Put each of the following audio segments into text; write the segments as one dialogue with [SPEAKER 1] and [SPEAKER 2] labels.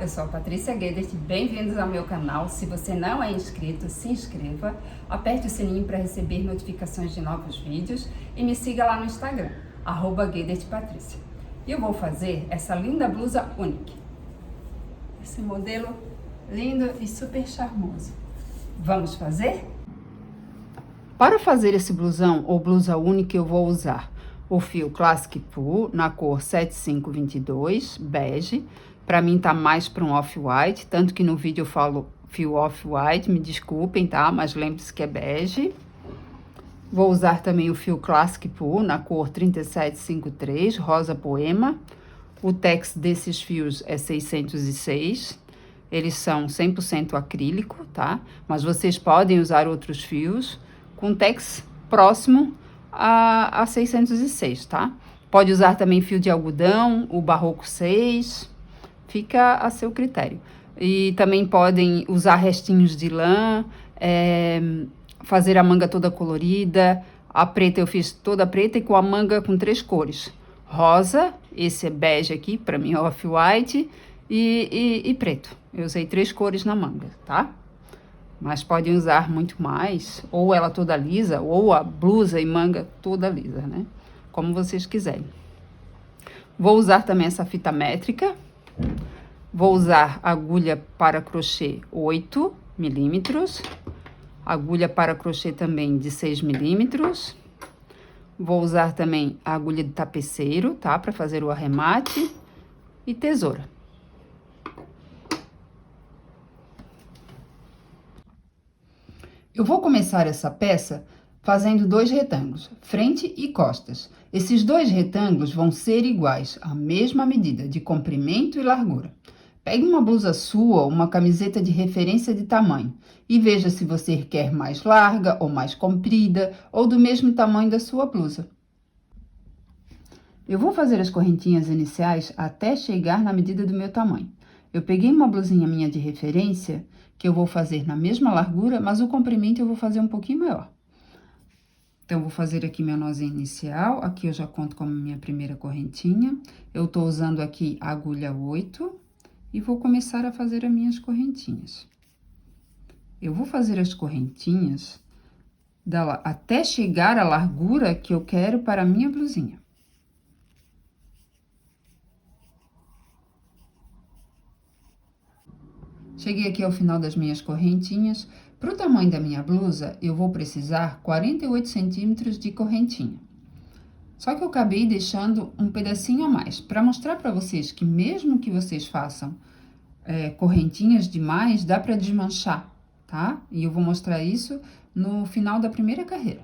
[SPEAKER 1] eu sou a Patrícia Guedert, bem-vindos ao meu canal. Se você não é inscrito, se inscreva, aperte o sininho para receber notificações de novos vídeos e me siga lá no Instagram, @GuedertPatrícia. E eu vou fazer essa linda blusa única. Esse modelo lindo e super charmoso. Vamos fazer? Para fazer esse blusão ou blusa única, eu vou usar o fio Classic Pull na cor 7522, bege. Para mim tá mais para um off-white, tanto que no vídeo eu falo fio off-white, me desculpem, tá? Mas lembre-se que é bege. Vou usar também o fio Classic Pull na cor 3753, rosa poema. O tex desses fios é 606. Eles são 100% acrílico, tá? Mas vocês podem usar outros fios com tex próximo a 606, tá? Pode usar também fio de algodão, o Barroco 6, fica a seu critério. E também podem usar restinhos de lã, fazer a manga toda colorida. A preta eu fiz toda preta e com a manga com 3 cores. Rosa, esse é bege aqui, pra mim é off-white, e preto. Eu usei 3 cores na manga, tá? Mas podem usar muito mais, ou ela toda lisa, ou a blusa e manga toda lisa, né? Como vocês quiserem. Vou usar também essa fita métrica. Vou usar agulha para crochê 8 milímetros. Agulha para crochê também de 6 milímetros. Vou usar também a agulha de tapeceiro, tá? Para fazer o arremate. E tesoura. Eu vou começar essa peça fazendo 2 retângulos, frente e costas. Esses 2 retângulos vão ser iguais, a mesma medida de comprimento e largura. Pegue uma blusa sua, uma camiseta de referência de tamanho e veja se você quer mais larga ou mais comprida ou do mesmo tamanho da sua blusa. Eu vou fazer as correntinhas iniciais até chegar na medida do meu tamanho. Eu peguei uma blusinha minha de referência, que eu vou fazer na mesma largura, mas o comprimento eu vou fazer um pouquinho maior. Então, vou fazer aqui meu nozinho inicial, aqui eu já conto como minha primeira correntinha. Eu tô usando aqui a agulha 8 e vou começar a fazer as minhas correntinhas. Eu vou fazer as correntinhas até chegar à largura que eu quero para a minha blusinha. Cheguei aqui ao final das minhas correntinhas. Para o tamanho da minha blusa, eu vou precisar 48 centímetros de correntinha. Só que eu acabei deixando um pedacinho a mais, para mostrar para vocês que mesmo que vocês façam correntinhas demais, dá para desmanchar, tá? E eu vou mostrar isso no final da primeira carreira.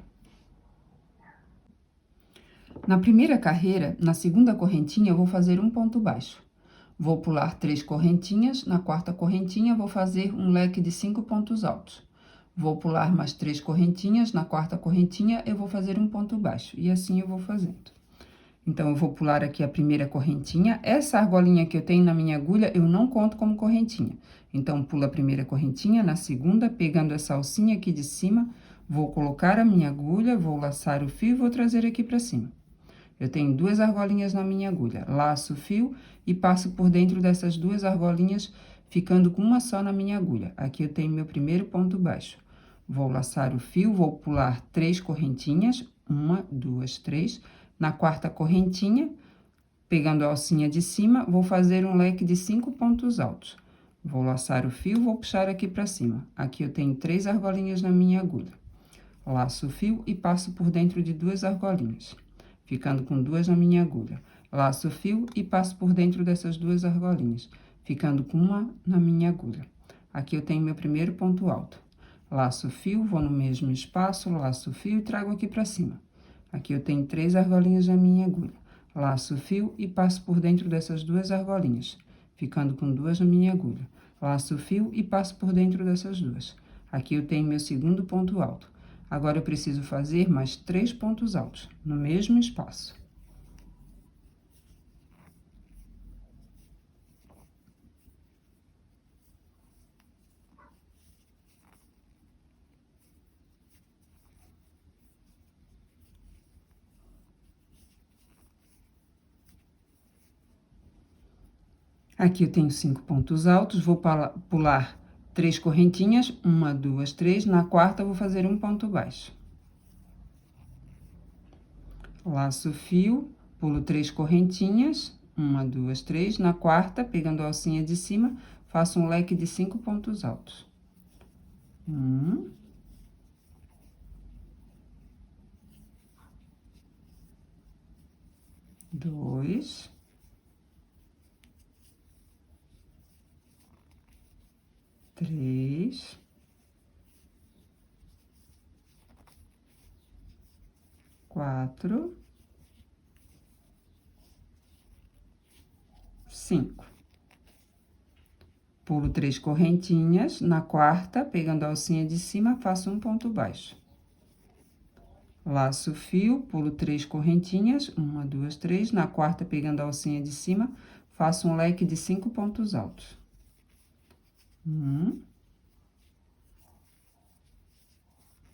[SPEAKER 1] Na primeira carreira, na segunda correntinha, eu vou fazer um ponto baixo. Vou pular 3 correntinhas, na quarta correntinha vou fazer um leque de 5 pontos altos. Vou pular mais 3 correntinhas, na quarta correntinha eu vou fazer um ponto baixo, e assim eu vou fazendo. Então, eu vou pular aqui a primeira correntinha, essa argolinha que eu tenho na minha agulha, eu não conto como correntinha. Então, pulo a primeira correntinha, na segunda, pegando essa alcinha aqui de cima, vou colocar a minha agulha, vou laçar o fio e vou trazer aqui pra cima. Eu tenho 2 argolinhas na minha agulha, laço o fio e passo por dentro dessas 2 argolinhas, ficando com uma só na minha agulha. Aqui eu tenho meu primeiro ponto baixo. Vou laçar o fio, vou pular 3 correntinhas, 1, 2, 3. Na quarta correntinha, pegando a alcinha de cima, vou fazer um leque de 5 pontos altos. Vou laçar o fio, vou puxar aqui pra cima. Aqui eu tenho 3 argolinhas na minha agulha. Laço o fio e passo por dentro de 2 argolinhas, ficando com 2 na minha agulha. Laço o fio e passo por dentro dessas 2 argolinhas, ficando com uma na minha agulha. Aqui eu tenho meu primeiro ponto alto. Laço o fio, vou no mesmo espaço, laço o fio e trago aqui pra cima. Aqui eu tenho 3 argolinhas na minha agulha. Laço o fio e passo por dentro dessas 2 argolinhas, ficando com 2 na minha agulha. Laço o fio e passo por dentro dessas 2. Aqui eu tenho meu segundo ponto alto. Agora, eu preciso fazer mais 3 pontos altos, no mesmo espaço. Aqui eu tenho 5 pontos altos, vou pular 3 correntinhas, 1, 2, 3. Na quarta, eu vou fazer um ponto baixo. Laço o fio, pulo 3 correntinhas, 1, 2, 3. Na quarta, pegando a alcinha de cima, faço um leque de 5 pontos altos. 1, 2, 3, 4, 5. Pulo 3 correntinhas, na quarta, pegando a alcinha de cima, faço um ponto baixo. Laço o fio, pulo 3 correntinhas, 1, 2, 3. Na quarta, pegando a alcinha de cima, faço um leque de 5 pontos altos. 1,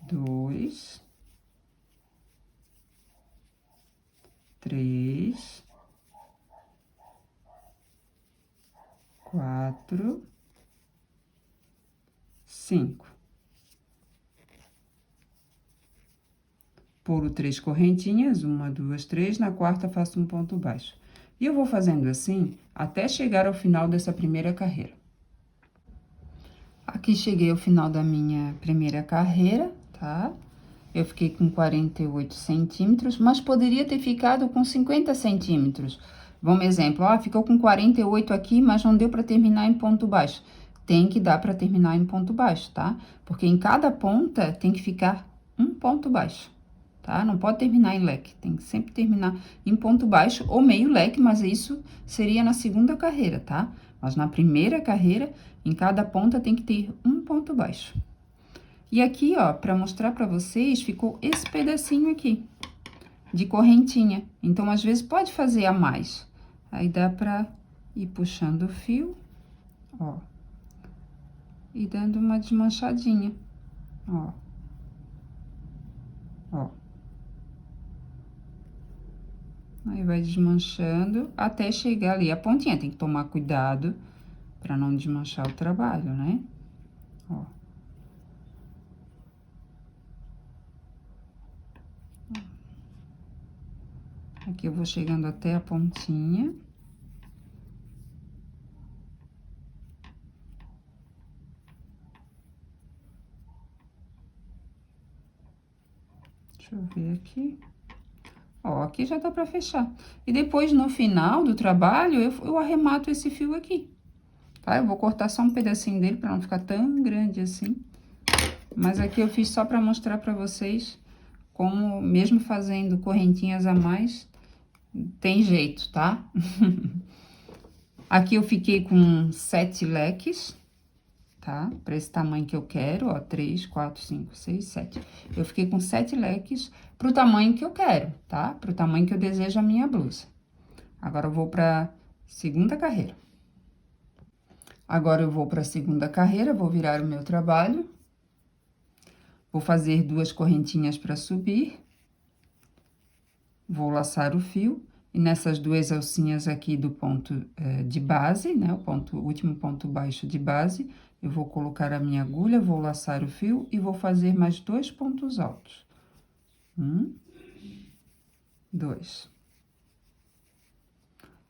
[SPEAKER 1] 2, 3, 4, 5. Pulo 3 correntinhas, 1, 2, 3. Na quarta, faço um ponto baixo. E eu vou fazendo assim até chegar ao final dessa primeira carreira. Aqui cheguei ao final da minha primeira carreira, tá? Eu fiquei com 48 centímetros, mas poderia ter ficado com 50 centímetros. Vamos exemplo, ó, ficou com 48 aqui, mas não deu para terminar em ponto baixo. Tem que dar para terminar em ponto baixo, tá? Porque em cada ponta tem que ficar um ponto baixo, tá? Não pode terminar em leque, tem que sempre terminar em ponto baixo ou meio leque, mas isso seria na segunda carreira, tá? Mas na primeira carreira, em cada ponta tem que ter um ponto baixo. E aqui, ó, pra mostrar pra vocês, ficou esse pedacinho aqui, de correntinha. Então, às vezes, pode fazer a mais. Aí, dá pra ir puxando o fio, ó. E dando uma desmanchadinha, ó. Ó. Aí, vai desmanchando até chegar ali a pontinha. Tem que tomar cuidado pra não desmanchar o trabalho, né? Ó. Aqui eu vou chegando até a pontinha. Deixa eu ver aqui. Ó, aqui já dá pra fechar. E depois, no final do trabalho, eu arremato esse fio aqui, tá? Eu vou cortar só um pedacinho dele pra não ficar tão grande assim. Mas aqui eu fiz só pra mostrar pra vocês como, mesmo fazendo correntinhas a mais, tem jeito, tá? Aqui eu fiquei com 7 leques, tá? Pra esse tamanho que eu quero, ó, 3, 4, 5, 6, 7. Eu fiquei com 7 leques pro tamanho que eu quero, tá? Pro tamanho que eu desejo a minha blusa. Agora, eu vou pra segunda carreira. Agora, eu vou pra segunda carreira, vou virar o meu trabalho. Vou fazer 2 correntinhas pra subir. Vou laçar o fio. E nessas 2 alcinhas aqui do ponto de base, né? O último ponto baixo de base, eu vou colocar a minha agulha, vou laçar o fio e vou fazer mais 2 pontos altos. 1, 2.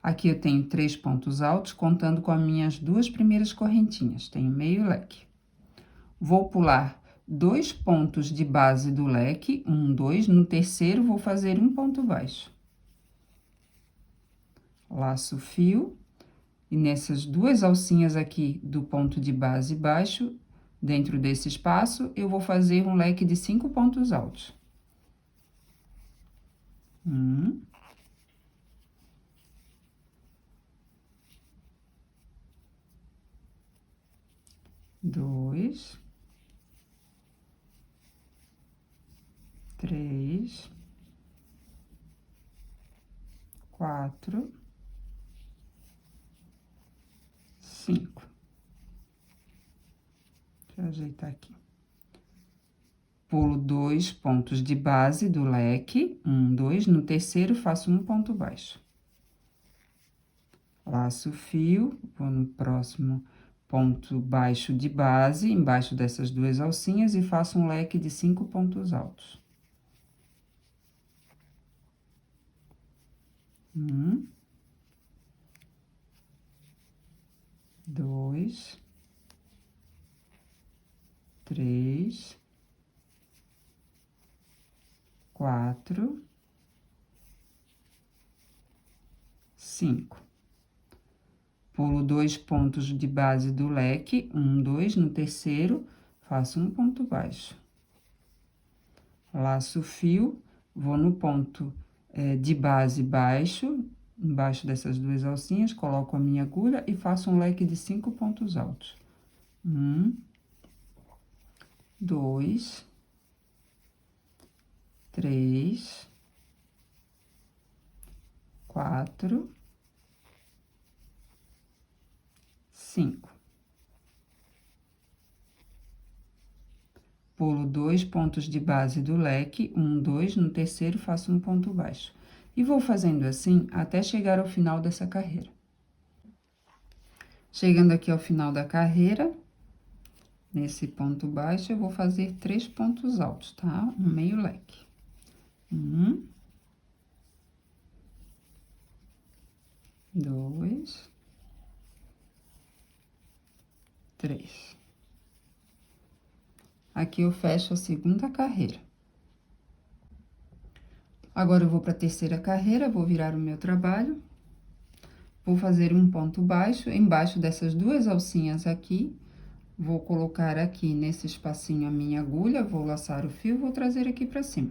[SPEAKER 1] Aqui eu tenho 3 pontos altos, contando com as minhas 2 primeiras correntinhas, tenho meio leque. Vou pular 2 pontos de base do leque, 1, 2, no terceiro vou fazer um ponto baixo. Laço o fio, e nessas 2 alcinhas aqui do ponto de base baixo, dentro desse espaço, eu vou fazer um leque de 5 pontos altos. 1, 2, 3, 4, 5. Deixa eu ajeitar aqui. Pulo 2 pontos de base do leque, 1, 2, no terceiro faço um ponto baixo. Laço o fio, vou no próximo ponto baixo de base, embaixo dessas duas alcinhas, e faço um leque de 5 pontos altos. 1, 2, 3, 4, 5. Pulo 2 pontos de base do leque, 1, 2, no terceiro, faço um ponto baixo. Laço o fio, vou no ponto de base baixo, embaixo dessas duas alcinhas, coloco a minha agulha e faço um leque de 5 pontos altos. 1, 2, 3, 4, 5. Pulo 2 pontos de base do leque, 1, 2, no terceiro faço um ponto baixo. E vou fazendo assim até chegar ao final dessa carreira. Chegando aqui ao final da carreira, nesse ponto baixo, eu vou fazer 3 pontos altos, tá? Um meio leque. 1, 2, 3. Aqui eu fecho a segunda carreira. Agora, eu vou para a terceira carreira, vou virar o meu trabalho. Vou fazer um ponto baixo, embaixo dessas duas alcinhas aqui. Vou colocar aqui nesse espacinho a minha agulha, vou laçar o fio, vou trazer aqui pra cima.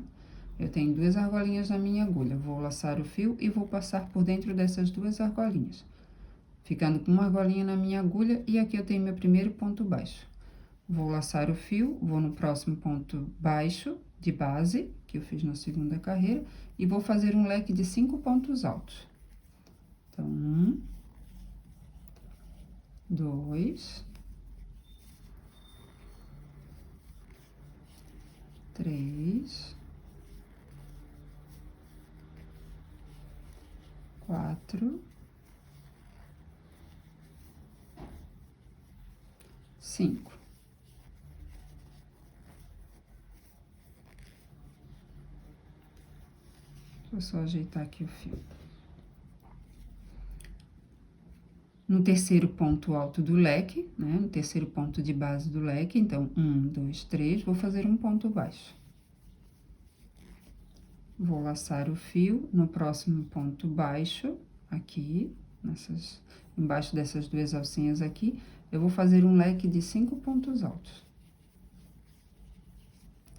[SPEAKER 1] Eu tenho 2 argolinhas na minha agulha, vou laçar o fio e vou passar por dentro dessas 2 argolinhas. Ficando com uma argolinha na minha agulha, e aqui eu tenho meu primeiro ponto baixo. Vou laçar o fio, vou no próximo ponto baixo de base, que eu fiz na segunda carreira, e vou fazer um leque de 5 pontos altos. Então, 1, 2, 3, 4, 5. Vou só ajeitar aqui o fio. No terceiro ponto alto do leque, né? No terceiro ponto de base do leque, então, 1, 2, 3, vou fazer um ponto baixo. Vou laçar o fio no próximo ponto baixo, aqui, embaixo dessas duas alcinhas aqui, eu vou fazer um leque de 5 pontos altos.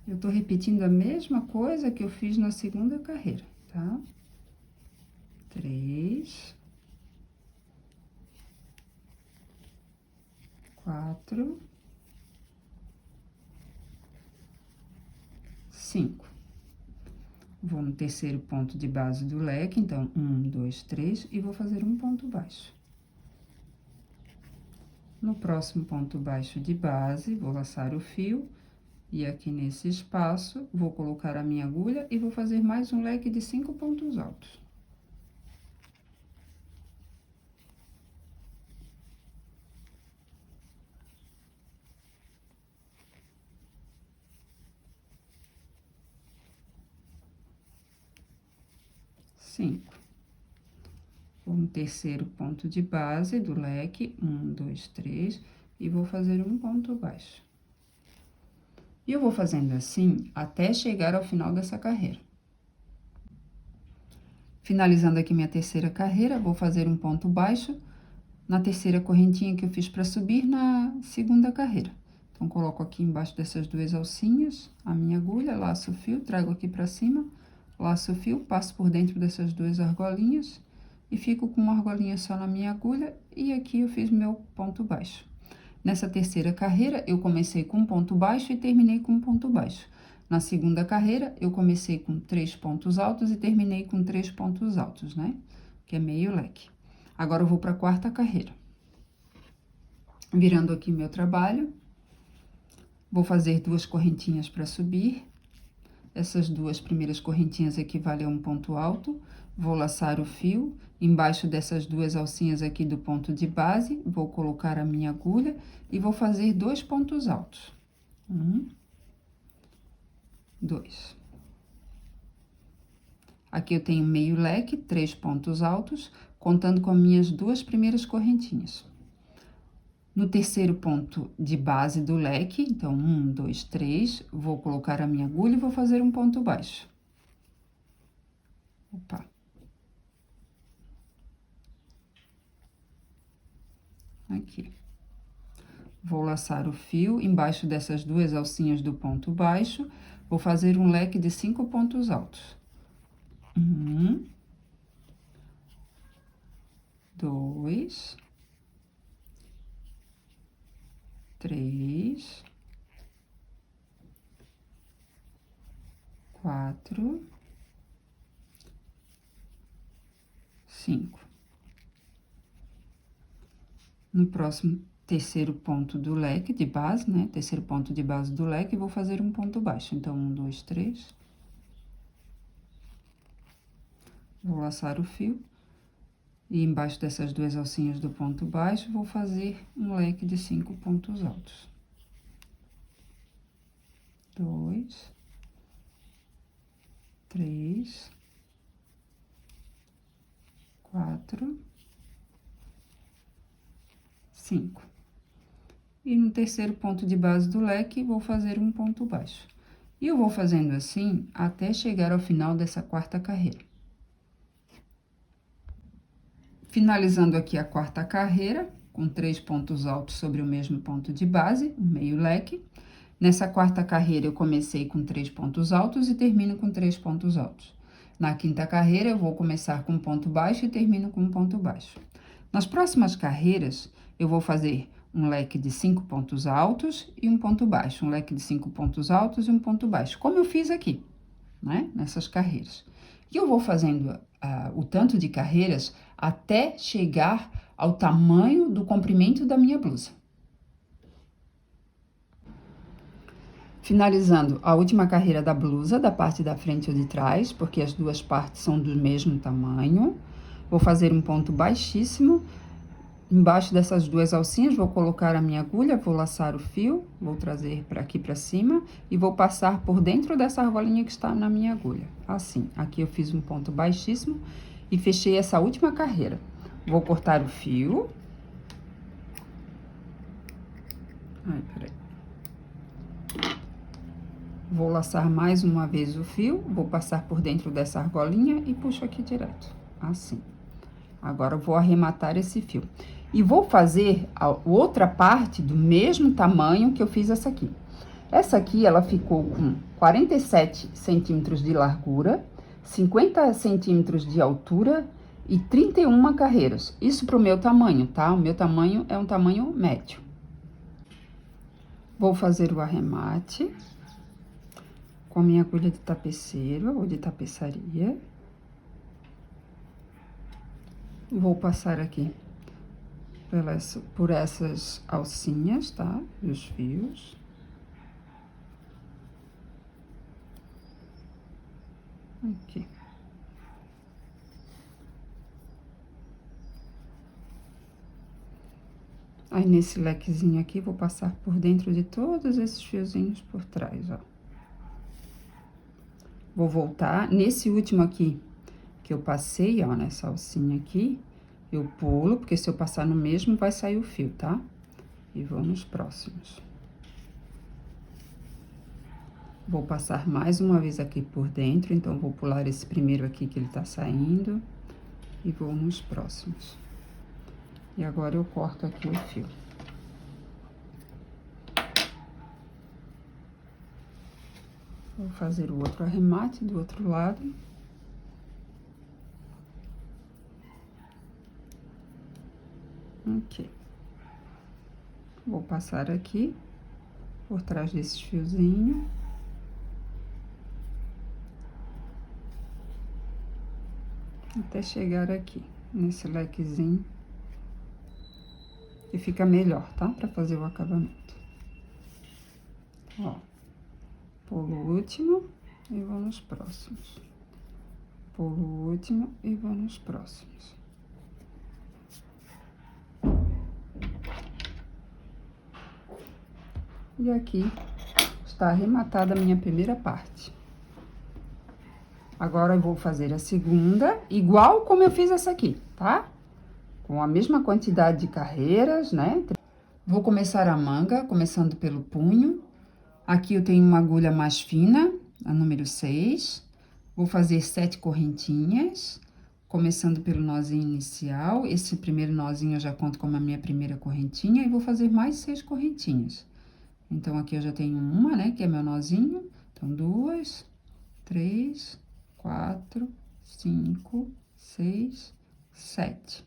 [SPEAKER 1] Eu tô repetindo a mesma coisa que eu fiz na segunda carreira, tá? 3, 4, 5. Vou no terceiro ponto de base do leque, então, 1, 2, 3, e vou fazer um ponto baixo. No próximo ponto baixo de base, vou laçar o fio, e aqui nesse espaço, vou colocar a minha agulha e vou fazer mais um leque de 5 pontos altos. Vou no terceiro ponto de base do leque, 1, 2, 3, e vou fazer um ponto baixo. E eu vou fazendo assim até chegar ao final dessa carreira. Finalizando aqui minha terceira carreira, vou fazer um ponto baixo na terceira correntinha que eu fiz para subir na segunda carreira. Então, coloco aqui embaixo dessas duas alcinhas a minha agulha, laço o fio, trago aqui para cima, laço o fio, passo por dentro dessas duas argolinhas e fico com uma argolinha só na minha agulha, e aqui eu fiz meu ponto baixo. Nessa terceira carreira, eu comecei com um ponto baixo e terminei com um ponto baixo. Na segunda carreira, eu comecei com 3 pontos altos e terminei com 3 pontos altos, né? Que é meio leque. Agora, eu vou para a quarta carreira. Virando aqui meu trabalho, vou fazer 2 correntinhas para subir. essas duas primeiras correntinhas equivalem a um ponto alto. Vou laçar o fio, embaixo dessas duas alcinhas aqui do ponto de base, vou colocar a minha agulha e vou fazer 2 pontos altos. 1, 2. Aqui eu tenho meio leque, 3 pontos altos, contando com as minhas duas primeiras correntinhas. No terceiro ponto de base do leque, então, 1, 2, 3, vou colocar a minha agulha e vou fazer um ponto baixo. Opa. Aqui. Vou laçar o fio embaixo dessas duas alcinhas do ponto baixo, vou fazer um leque de 5 pontos altos. 1, 2, 3, 4, 5. No próximo terceiro ponto do leque de base, né? Terceiro ponto de base do leque, vou fazer um ponto baixo. Então, 1, 2, 3. Vou laçar o fio. E embaixo dessas duas alcinhas do ponto baixo, vou fazer um leque de 5 pontos altos. 2, 3, 4, 5. E no terceiro ponto de base do leque, vou fazer um ponto baixo. E eu vou fazendo assim até chegar ao final dessa quarta carreira. Finalizando aqui a quarta carreira, com 3 pontos altos sobre o mesmo ponto de base, um meio leque. Nessa quarta carreira, eu comecei com 3 pontos altos e termino com 3 pontos altos. Na quinta carreira, eu vou começar com um ponto baixo e termino com um ponto baixo. Nas próximas carreiras, eu vou fazer um leque de 5 pontos altos e um ponto baixo, um leque de 5 pontos altos e um ponto baixo, como eu fiz aqui, né? Nessas carreiras. E eu vou fazendo o tanto de carreiras até chegar ao tamanho do comprimento da minha blusa. Finalizando a última carreira da blusa, da parte da frente ou de trás, porque as duas partes são do mesmo tamanho. Vou fazer um ponto baixíssimo. Embaixo dessas duas alcinhas, vou colocar a minha agulha, vou laçar o fio, vou trazer para aqui para cima e vou passar por dentro dessa argolinha que está na minha agulha. Assim, aqui eu fiz um ponto baixíssimo e fechei essa última carreira. Vou cortar o fio. Ai, peraí. Vou laçar mais uma vez o fio, vou passar por dentro dessa argolinha e puxo aqui direto, assim. Agora, eu vou arrematar esse fio. E vou fazer a outra parte do mesmo tamanho que eu fiz essa aqui. Essa aqui, ela ficou com 47 centímetros de largura, 50 centímetros de altura e 31 carreiras. Isso pro meu tamanho, tá? O meu tamanho é um tamanho médio. Vou fazer o arremate com a minha agulha de tapeceiro ou de tapeçaria. Vou passar aqui por essas alcinhas, tá? E os fios. Aqui. Aí, nesse lequezinho aqui, vou passar por dentro de todos esses fiozinhos por trás, ó. Vou voltar nesse último aqui que eu passei, ó, nessa alcinha aqui, eu pulo, porque se eu passar no mesmo, vai sair o fio, tá? E vou nos próximos. Vou passar mais uma vez aqui por dentro, então, vou pular esse primeiro aqui que ele tá saindo, e vou nos próximos. E agora, eu corto aqui o fio. Vou fazer o outro arremate do outro lado. Aqui. Vou passar aqui, por trás desses fiozinhos. Até chegar aqui, nesse lequezinho. Que fica melhor, tá? Pra fazer o acabamento. Ó. Pulo o último, e vou nos próximos. Pulo o último e vou nos próximos. E aqui está arrematada a minha primeira parte. Agora, eu vou fazer a segunda, igual como eu fiz essa aqui, tá? Com a mesma quantidade de carreiras, né? Vou começar a manga, começando pelo punho. Aqui eu tenho uma agulha mais fina, a número 6. Vou fazer 7 correntinhas, começando pelo nozinho inicial. Esse primeiro nozinho eu já conto como a minha primeira correntinha e vou fazer mais 6 correntinhas. Então, aqui eu já tenho uma, né, que é meu nozinho. Então, 2, 3, 4, 5, 6, 7.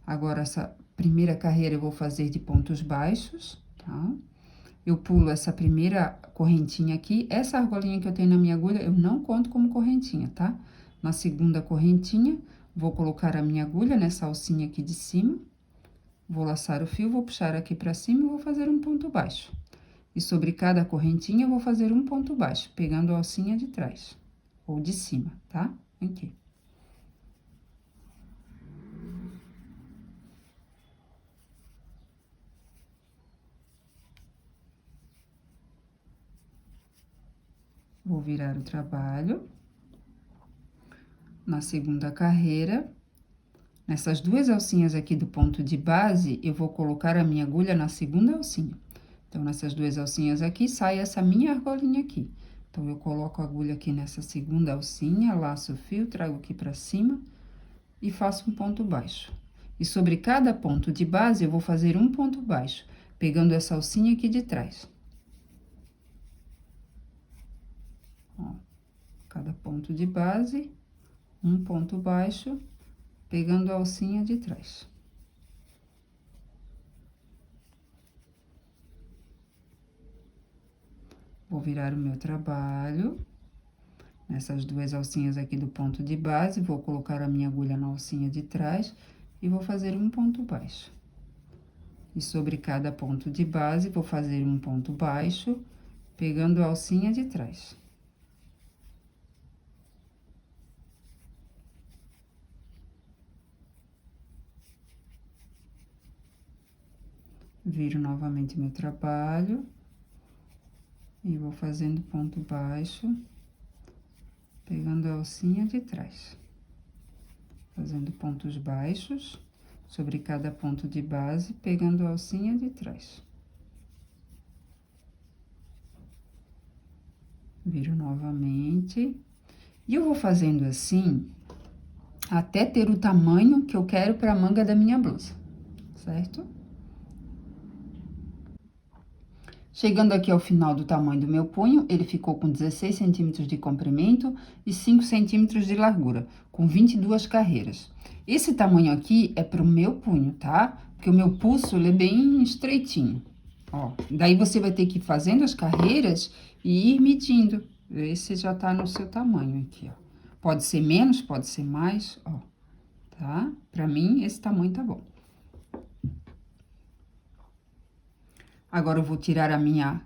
[SPEAKER 1] Agora, essa primeira carreira eu vou fazer de pontos baixos, tá? Eu pulo essa primeira correntinha aqui. Essa argolinha que eu tenho na minha agulha, eu não conto como correntinha, tá? Na segunda correntinha, vou colocar a minha agulha nessa alcinha aqui de cima. Vou laçar o fio, vou puxar aqui pra cima e vou fazer um ponto baixo. E sobre cada correntinha, eu vou fazer um ponto baixo, pegando a alcinha de trás, ou de cima, tá? Aqui. Vou virar o trabalho. Na segunda carreira, nessas duas alcinhas aqui do ponto de base, eu vou colocar a minha agulha na segunda alcinha. Então, nessas duas alcinhas aqui, sai essa minha argolinha aqui. Então, eu coloco a agulha aqui nessa segunda alcinha, laço o fio, trago aqui pra cima e faço um ponto baixo. E sobre cada ponto de base, eu vou fazer um ponto baixo, pegando essa alcinha aqui de trás. Ó, cada ponto de base, um ponto baixo, pegando a alcinha de trás. Vou virar o meu trabalho. Nessas duas alcinhas aqui do ponto de base, vou colocar a minha agulha na alcinha de trás e vou fazer um ponto baixo. E sobre cada ponto de base, vou fazer um ponto baixo, pegando a alcinha de trás. Viro novamente meu trabalho e vou fazendo ponto baixo, pegando a alcinha de trás. Fazendo pontos baixos sobre cada ponto de base, pegando a alcinha de trás. Viro novamente. E eu vou fazendo assim, até ter o tamanho que eu quero para a manga da minha blusa, certo? Chegando aqui ao final do tamanho do meu punho, ele ficou com 16 centímetros de comprimento e 5 centímetros de largura, com 22 carreiras. Esse tamanho aqui é pro meu punho, tá? Porque o meu pulso, ele é bem estreitinho, ó. Daí, você vai ter que ir fazendo as carreiras e ir medindo, ver se já tá no seu tamanho aqui, ó. Pode ser menos, pode ser mais, ó, tá? Pra mim, esse tamanho tá bom. Agora, eu vou tirar a minha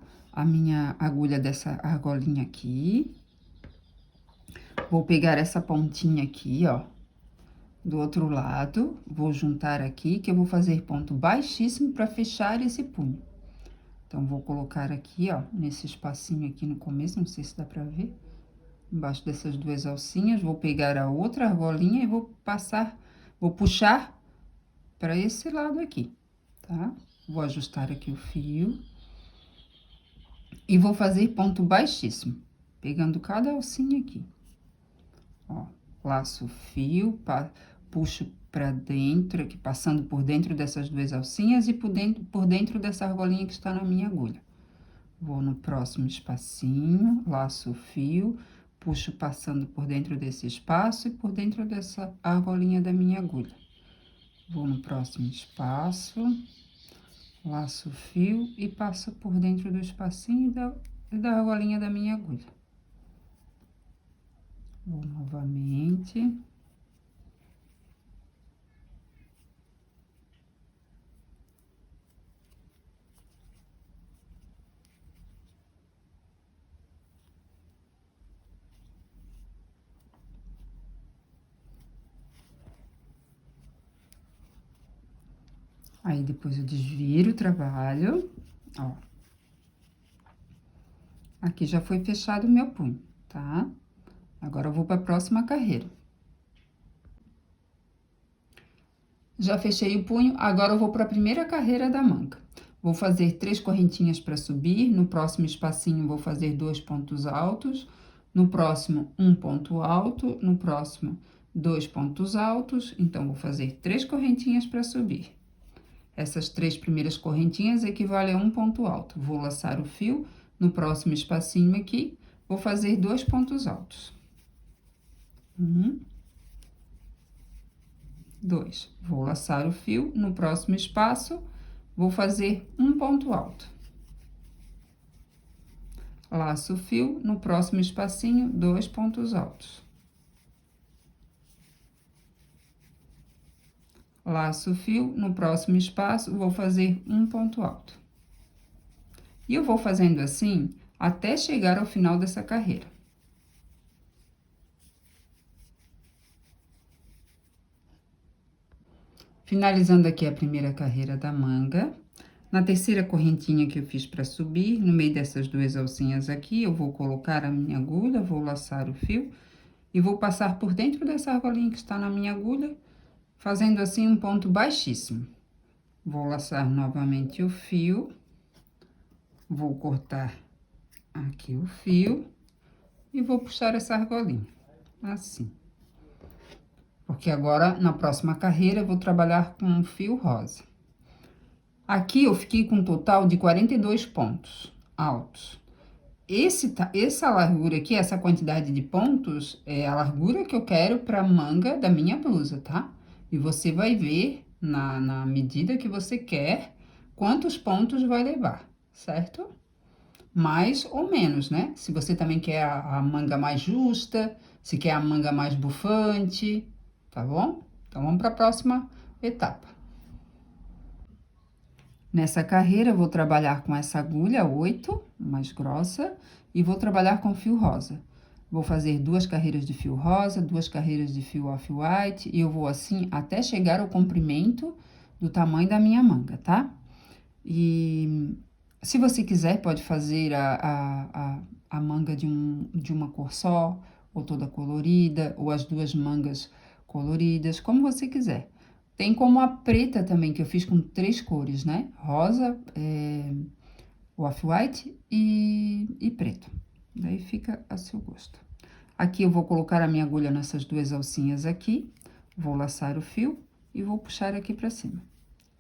[SPEAKER 1] agulha dessa argolinha aqui. Vou pegar essa pontinha aqui, ó, do outro lado. Vou juntar aqui, que eu vou fazer ponto baixíssimo pra fechar esse punho. Então, vou colocar aqui, ó, nesse espacinho aqui no começo, não sei se dá pra ver. Embaixo dessas duas alcinhas, vou pegar a outra argolinha e vou puxar pra esse lado aqui, tá? Vou ajustar aqui o fio. E vou fazer ponto baixíssimo, pegando cada alcinha aqui. Ó, laço o fio, puxo pra dentro, aqui, passando por dentro dessas duas alcinhas e por dentro dessa argolinha que está na minha agulha. Vou no próximo espacinho, laço o fio, puxo passando por dentro desse espaço e por dentro dessa argolinha da minha agulha. Vou no próximo espaço, laço o fio e passo por dentro do espacinho da argolinha da minha agulha. Vou novamente. Aí, depois eu desviro o trabalho, ó. Aqui já foi fechado o meu punho, tá? Agora, eu vou para a próxima carreira. Já fechei o punho, agora eu vou para a primeira carreira da manga. Vou fazer 3 correntinhas para subir, no próximo espacinho vou fazer 2 pontos altos, no próximo 1 ponto alto, no próximo 2 pontos altos, então vou fazer 3 correntinhas para subir. Essas 3 primeiras correntinhas equivalem a 1 ponto alto. Vou laçar o fio, no próximo espacinho aqui, vou fazer 2 pontos altos. 1, 2. Vou laçar o fio, no próximo espaço, vou fazer 1 ponto alto. Laço o fio, no próximo espacinho, 2 pontos altos. Laço o fio, no próximo espaço, vou fazer 1 ponto alto. E eu vou fazendo assim até chegar ao final dessa carreira. Finalizando aqui a primeira carreira da manga. Na terceira correntinha que eu fiz para subir, no meio dessas 2 alcinhas aqui, eu vou colocar a minha agulha, vou laçar o fio e vou passar por dentro dessa argolinha que está na minha agulha, fazendo assim um ponto baixíssimo. Vou laçar novamente o fio, vou cortar aqui o fio e vou puxar essa argolinha, assim. Porque agora, na próxima carreira, eu vou trabalhar com um fio rosa. Aqui, eu fiquei com um total de 42 pontos altos. Essa largura aqui, essa quantidade de pontos, é a largura que eu quero pra manga da minha blusa, tá? E você vai ver, na medida que você quer, quantos pontos vai levar, certo? Mais ou menos, né? Se você também quer a manga mais justa, se quer a manga mais bufante, tá bom? Então, vamos para a próxima etapa. Nessa carreira, eu vou trabalhar com essa agulha 8, mais grossa, e vou trabalhar com fio rosa. Vou fazer 2 carreiras de fio rosa, 2 carreiras de fio off-white, e eu vou assim até chegar ao comprimento do tamanho da minha manga, tá? E se você quiser, pode fazer a manga de uma cor só, ou toda colorida, ou as 2 mangas coloridas, como você quiser. Tem como a preta também, que eu fiz com 3 cores, né? Rosa, off-white e preto. Daí fica a seu gosto. Aqui eu vou colocar a minha agulha nessas 2 alcinhas aqui, vou laçar o fio e vou puxar aqui pra cima,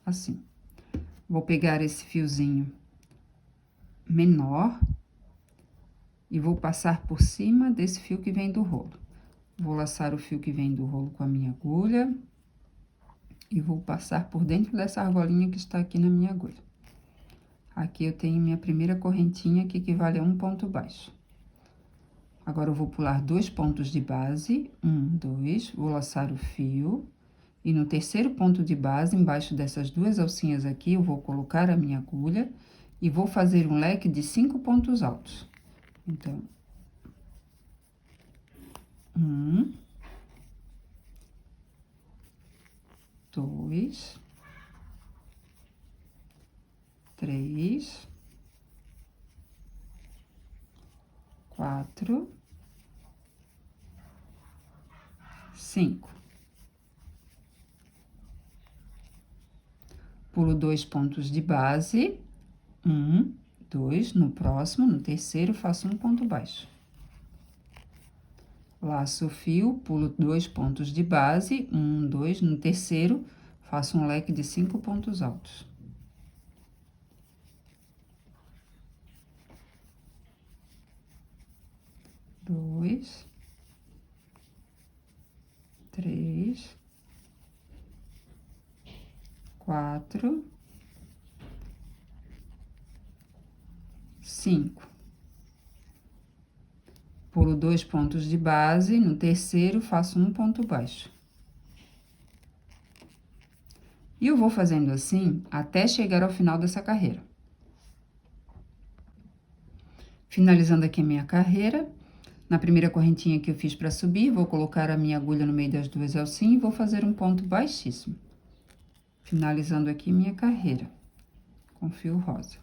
[SPEAKER 1] assim. Vou pegar esse fiozinho menor e vou passar por cima desse fio que vem do rolo. Vou laçar o fio que vem do rolo com a minha agulha e vou passar por dentro dessa argolinha que está aqui na minha agulha. Aqui eu tenho minha primeira correntinha que equivale a 1 ponto baixo. Agora, eu vou pular 2 pontos de base, 1, 2, vou laçar o fio. E no terceiro ponto de base, embaixo dessas 2 alcinhas aqui, eu vou colocar a minha agulha e vou fazer um leque de 5 pontos altos. Então, 1, 2, 3, 4, 5. Pulo 2 pontos de base, 1, 2, no próximo, no terceiro, faço 1 ponto baixo. Laço o fio, pulo 2 pontos de base, 1, 2, no terceiro, faço um leque de 5 pontos altos. Dois, 3, 4, 5. Pulo 2 pontos de base, no terceiro, faço 1 ponto baixo. E eu vou fazendo assim até chegar ao final dessa carreira. Finalizando aqui a minha carreira, na primeira correntinha que eu fiz para subir, vou colocar a minha agulha no meio das 2 alcinhas e vou fazer um ponto baixíssimo. finalizando aqui minha carreira com fio rosa.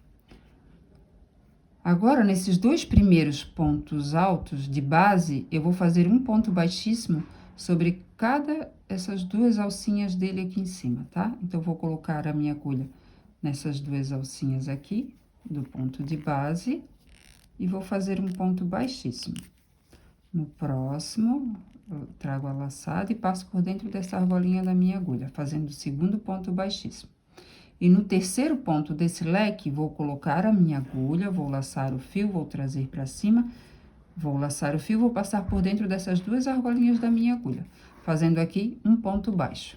[SPEAKER 1] Agora, nesses dois primeiros pontos altos de base, eu vou fazer um ponto baixíssimo sobre cada essas duas alcinhas dele aqui em cima, tá? Então, eu vou colocar a minha agulha nessas duas alcinhas aqui, do ponto de base, e vou fazer um ponto baixíssimo. No próximo, eu trago a laçada e passo por dentro dessa argolinha da minha agulha, fazendo o segundo ponto baixíssimo. E no terceiro ponto desse leque, vou colocar a minha agulha, vou laçar o fio, vou trazer pra cima, vou laçar o fio, vou passar por dentro dessas duas argolinhas da minha agulha, fazendo aqui um ponto baixo.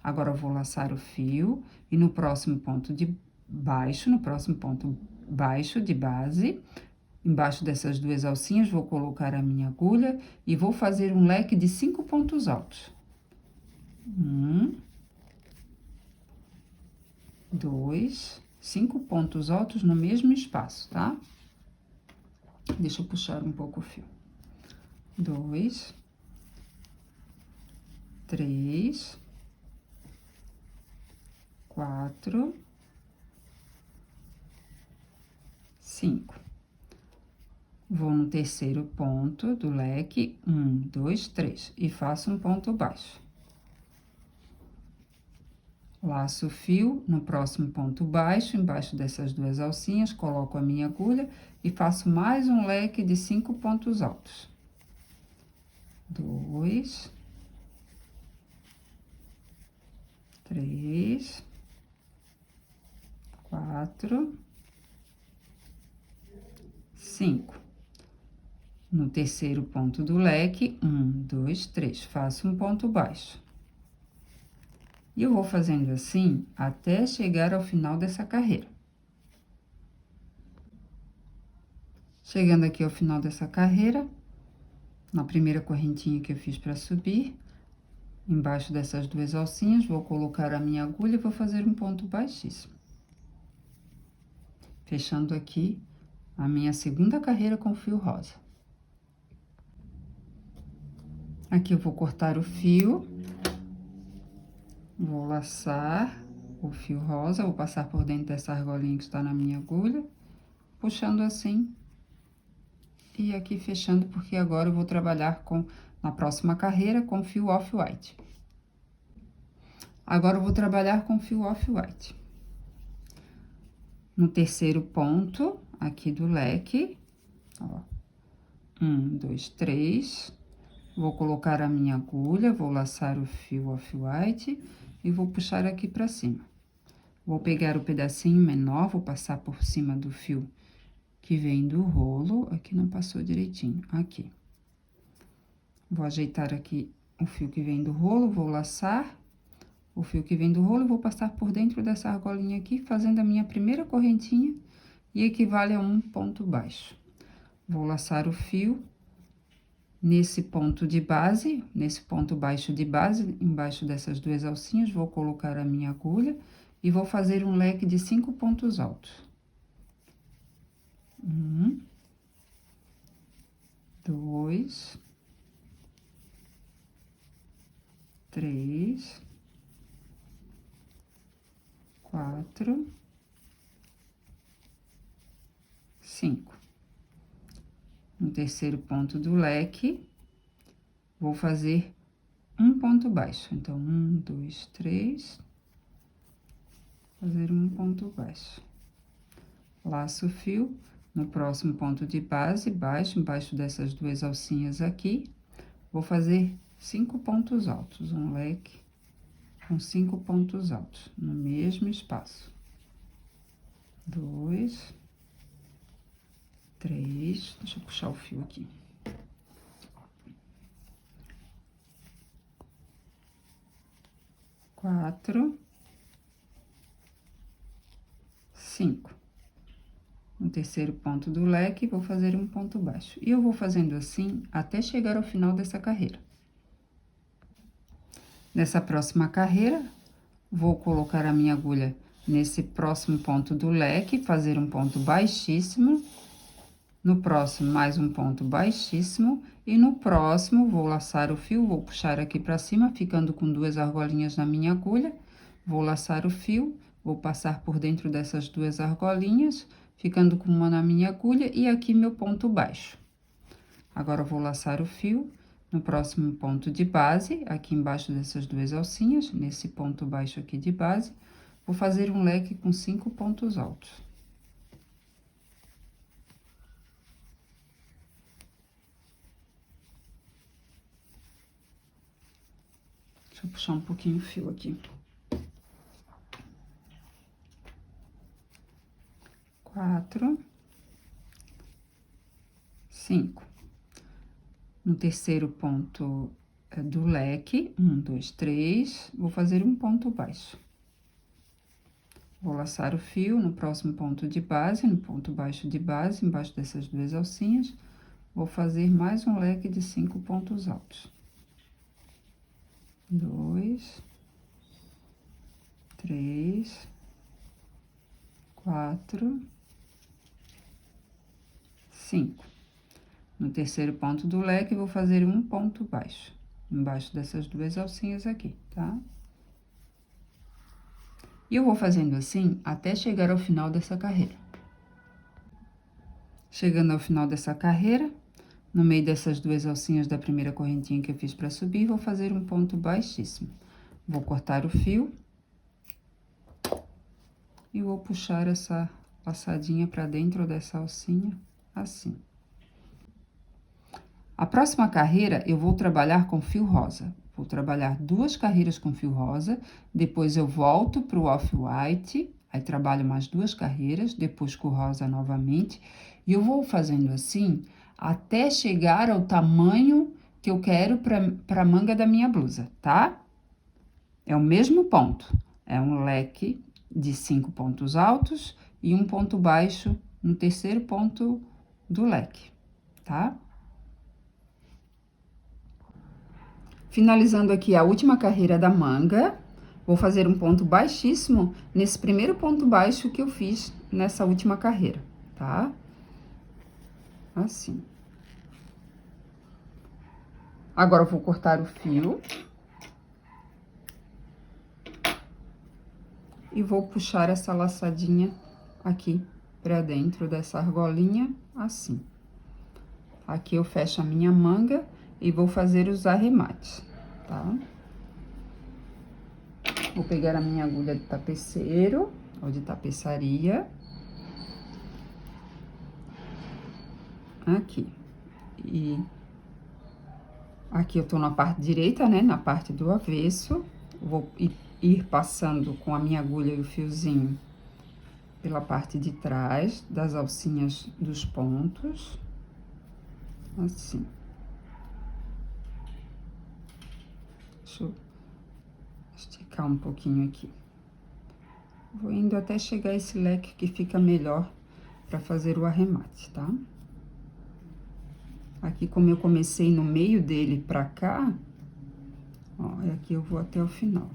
[SPEAKER 1] Agora, eu vou laçar o fio e no próximo ponto de baixo, no próximo ponto baixo de base, embaixo dessas duas alcinhas, vou colocar a minha agulha e vou fazer um leque de 5 pontos altos. 1, 2, 5 pontos altos no mesmo espaço, tá? Deixa eu puxar um pouco o fio. 2, 3, 4, 5. Vou no terceiro ponto do leque, 1, 2, 3, e faço um ponto baixo. Laço o fio no próximo ponto baixo, embaixo dessas duas alcinhas, coloco a minha agulha e faço mais um leque de 5 pontos altos. 2, 3, 4, 5. No terceiro ponto do leque, 1, 2, 3, faço um ponto baixo. E eu vou fazendo assim até chegar ao final dessa carreira. Chegando aqui ao final dessa carreira, na primeira correntinha que eu fiz para subir, embaixo dessas duas alcinhas, vou colocar a minha agulha e vou fazer um ponto baixíssimo. Fechando aqui a minha segunda carreira com fio rosa. Aqui eu vou cortar o fio, vou laçar o fio rosa, vou passar por dentro dessa argolinha que está na minha agulha, puxando assim, e aqui fechando, porque agora eu vou trabalhar na próxima carreira, com fio off-white. Agora, eu vou trabalhar com fio off-white. No terceiro ponto, aqui do leque, ó, 1, 2, 3... Vou colocar a minha agulha, vou laçar o fio off-white e vou puxar aqui pra cima. Vou pegar o pedacinho menor, vou passar por cima do fio que vem do rolo. Aqui não passou direitinho, aqui. Vou ajeitar aqui o fio que vem do rolo, vou laçar o fio que vem do rolo, vou passar por dentro dessa argolinha aqui, fazendo a minha primeira correntinha, e equivale a um ponto baixo. Vou laçar o fio. Nesse ponto de base, nesse ponto baixo de base, embaixo dessas duas alcinhas, vou colocar a minha agulha e vou fazer um leque de 5 pontos altos. 1, 2, 3, 4, 5. No terceiro ponto do leque, vou fazer um ponto baixo. Então, 1, 2, 3, fazer um ponto baixo. Laço o fio, no próximo ponto de base, baixo, embaixo dessas duas alcinhas aqui, vou fazer 5 pontos altos, um leque com 5 pontos altos, no mesmo espaço. 2, 3, deixa eu puxar o fio aqui. 4, 5. No terceiro ponto do leque, vou fazer um ponto baixo. E eu vou fazendo assim até chegar ao final dessa carreira. Nessa próxima carreira, vou colocar a minha agulha nesse próximo ponto do leque, fazer um ponto baixíssimo. No próximo, mais um ponto baixíssimo. E no próximo, vou laçar o fio, vou puxar aqui pra cima, ficando com duas argolinhas na minha agulha.
[SPEAKER 2] Vou laçar o fio, vou passar por dentro dessas duas argolinhas, ficando com uma na minha agulha e aqui meu ponto baixo. Agora, eu vou laçar o fio no próximo ponto de base, aqui embaixo dessas duas alcinhas, nesse ponto baixo aqui de base, vou fazer um leque com 5 pontos altos. Deixa eu puxar um pouquinho o fio aqui. 4, 5. No terceiro ponto do leque, 1, 2, 3, vou fazer um ponto baixo. Vou laçar o fio no próximo ponto de base, no ponto baixo de base, embaixo dessas duas alcinhas, vou fazer mais um leque de 5 pontos altos. 2, 3, 4, 5. No terceiro ponto do leque, vou fazer um ponto baixo, embaixo dessas duas alcinhas aqui, tá? E eu vou fazendo assim até chegar ao final dessa carreira. Chegando ao final dessa carreira, no meio dessas duas alcinhas da primeira correntinha que eu fiz para subir, vou fazer um ponto baixíssimo. Vou cortar o fio e vou puxar essa laçadinha para dentro dessa alcinha, assim. A próxima carreira, eu vou trabalhar com fio rosa. Vou trabalhar 2 carreiras com fio rosa, depois eu volto pro off-white, aí trabalho mais 2 carreiras, depois com rosa novamente, e eu vou fazendo assim até chegar ao tamanho que eu quero pra manga da minha blusa, tá? É o mesmo ponto, é um leque de 5 pontos altos e um ponto baixo no terceiro ponto do leque, tá? Finalizando aqui a última carreira da manga, vou fazer um ponto baixíssimo nesse primeiro ponto baixo que eu fiz nessa última carreira, tá? Assim. Agora, eu vou cortar o fio. E vou puxar essa laçadinha aqui pra dentro dessa argolinha, assim. Aqui eu fecho a minha manga e vou fazer os arremates, tá? Vou pegar a minha agulha de tapeceiro, ou de tapeçaria. Aqui. E aqui eu tô na parte direita, né? Na parte do avesso. Vou ir passando com a minha agulha e o fiozinho pela parte de trás das alcinhas dos pontos. Assim. Deixa eu esticar um pouquinho aqui. Vou indo até chegar a esse leque que fica melhor para fazer o arremate, tá? Aqui, como eu comecei no meio dele pra cá, ó, aqui eu vou até o final.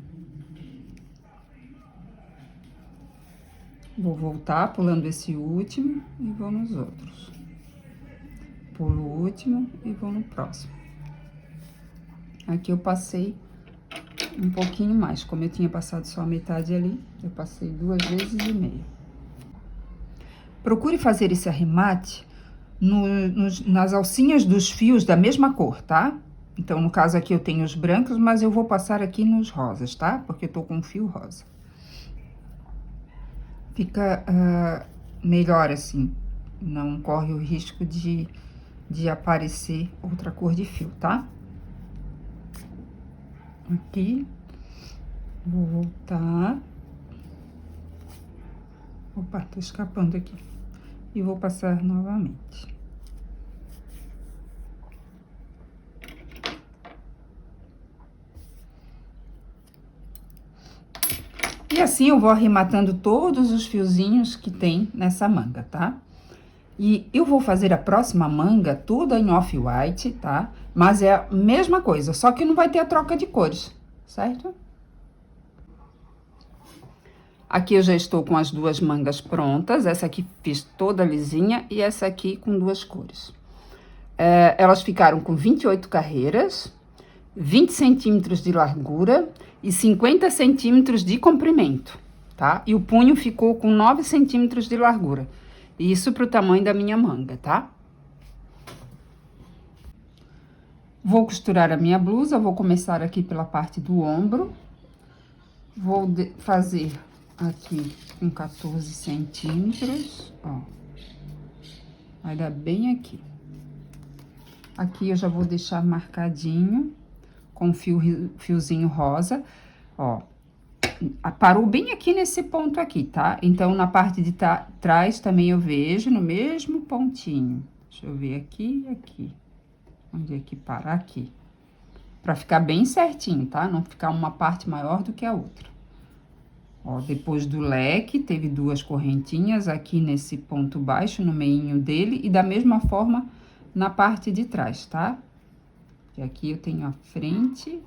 [SPEAKER 2] Vou voltar pulando esse último e vou nos outros. Pulo o último e vou no próximo. Aqui eu passei um pouquinho mais, como eu tinha passado só a metade ali, eu passei 2 vezes e meia. Procure fazer esse arremate nas alcinhas dos fios da mesma cor, tá? Então, no caso aqui eu tenho os brancos, mas eu vou passar aqui nos rosas, tá? Porque eu tô com fio rosa. Fica melhor assim, não corre o risco de aparecer outra cor de fio, tá? Aqui, vou voltar. Opa, tô escapando aqui. E vou passar novamente. E assim eu vou arrematando todos os fiozinhos que tem nessa manga, tá? E eu vou fazer a próxima manga toda em off-white, tá? Mas é a mesma coisa, só que não vai ter a troca de cores, certo? Aqui eu já estou com as 2 mangas prontas, essa aqui fiz toda lisinha e essa aqui com 2 cores. Elas ficaram com 28 carreiras, 20 centímetros de largura e 50 centímetros de comprimento, tá? E o punho ficou com 9 centímetros de largura. Isso pro tamanho da minha manga, tá? Vou costurar a minha blusa, vou começar aqui pela parte do ombro. Vou fazer aqui com 14 centímetros, ó. Vai dar bem aqui. Aqui eu já vou deixar marcadinho com fiozinho rosa, ó. Parou bem aqui nesse ponto aqui, tá? Então, na parte de trás também eu vejo no mesmo pontinho. Deixa eu ver aqui e aqui. Onde é que para? Aqui. Pra ficar bem certinho, tá? Não ficar uma parte maior do que a outra. Ó, depois do leque, teve 2 correntinhas aqui nesse ponto baixo, no meinho dele, e da mesma forma na parte de trás, tá? E aqui eu tenho a frente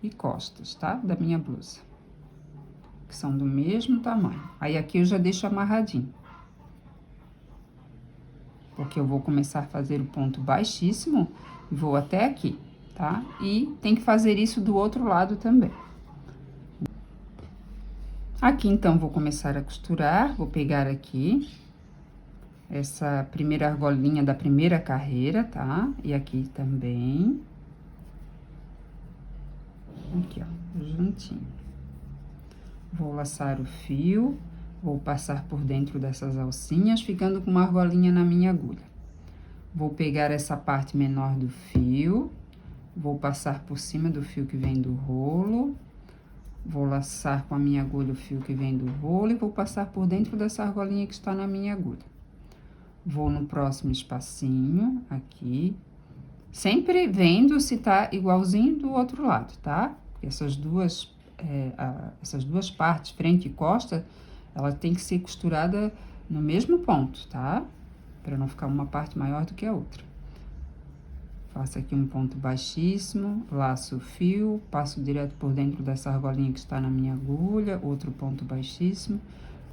[SPEAKER 2] e costas, tá? Da minha blusa. Que são do mesmo tamanho. Aí, aqui eu já deixo amarradinho. Porque eu vou começar a fazer o ponto baixíssimo e vou até aqui, tá? E tem que fazer isso do outro lado também. Aqui, então, vou começar a costurar, vou pegar aqui essa primeira argolinha da primeira carreira, tá? E aqui também. Aqui, ó, juntinho. Vou laçar o fio, vou passar por dentro dessas alcinhas, ficando com uma argolinha na minha agulha. Vou pegar essa parte menor do fio, vou passar por cima do fio que vem do rolo. Vou laçar com a minha agulha o fio que vem do rolo e vou passar por dentro dessa argolinha que está na minha agulha. Vou no próximo espacinho, aqui, sempre vendo se tá igualzinho do outro lado, tá? Porque essas duas partes, frente e costa, ela tem que ser costurada no mesmo ponto, tá? Para não ficar uma parte maior do que a outra. Faço aqui um ponto baixíssimo, laço o fio, passo direto por dentro dessa argolinha que está na minha agulha, outro ponto baixíssimo.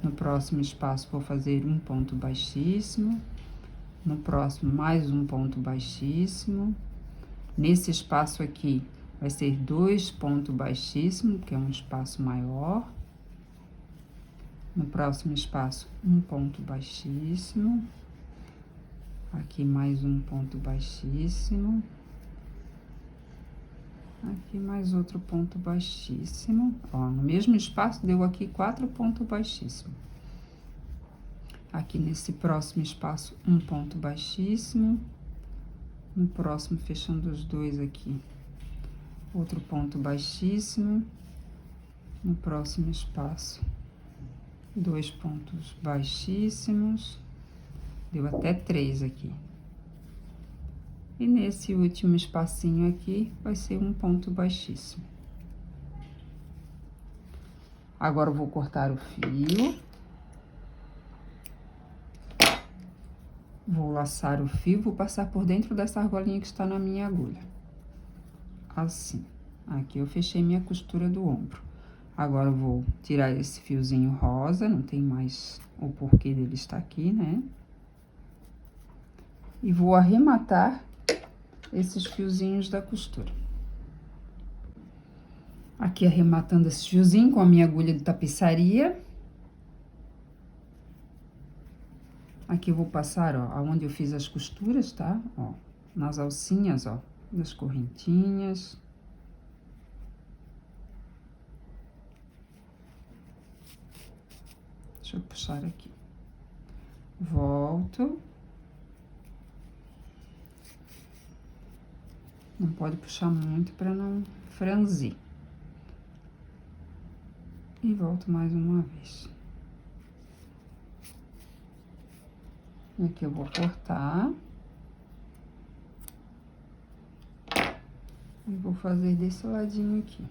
[SPEAKER 2] No próximo espaço, vou fazer um ponto baixíssimo. No próximo, mais um ponto baixíssimo. Nesse espaço aqui, vai ser 2 pontos baixíssimos, que é um espaço maior. No próximo espaço, um ponto baixíssimo. Aqui mais um ponto baixíssimo. Aqui mais outro ponto baixíssimo. Ó, no mesmo espaço deu aqui 4 pontos baixíssimos. Aqui nesse próximo espaço, um ponto baixíssimo. No próximo, fechando os dois aqui, outro ponto baixíssimo. No próximo espaço, 2 pontos baixíssimos. Deu até 3 aqui. E nesse último espacinho aqui, vai ser um ponto baixíssimo. Agora, eu vou cortar o fio. Vou laçar o fio, vou passar por dentro dessa argolinha que está na minha agulha. Assim. Aqui eu fechei minha costura do ombro. Agora, eu vou tirar esse fiozinho rosa, não tem mais o porquê dele estar aqui, né? E vou arrematar esses fiozinhos da costura. Aqui, arrematando esse fiozinho com a minha agulha de tapeçaria. Aqui eu vou passar, ó, aonde eu fiz as costuras, tá? Ó, nas alcinhas, ó, das correntinhas. Deixa eu puxar aqui. Volto. Não pode puxar muito para não franzir. E volto mais uma vez. E aqui eu vou cortar. E vou fazer desse ladinho aqui.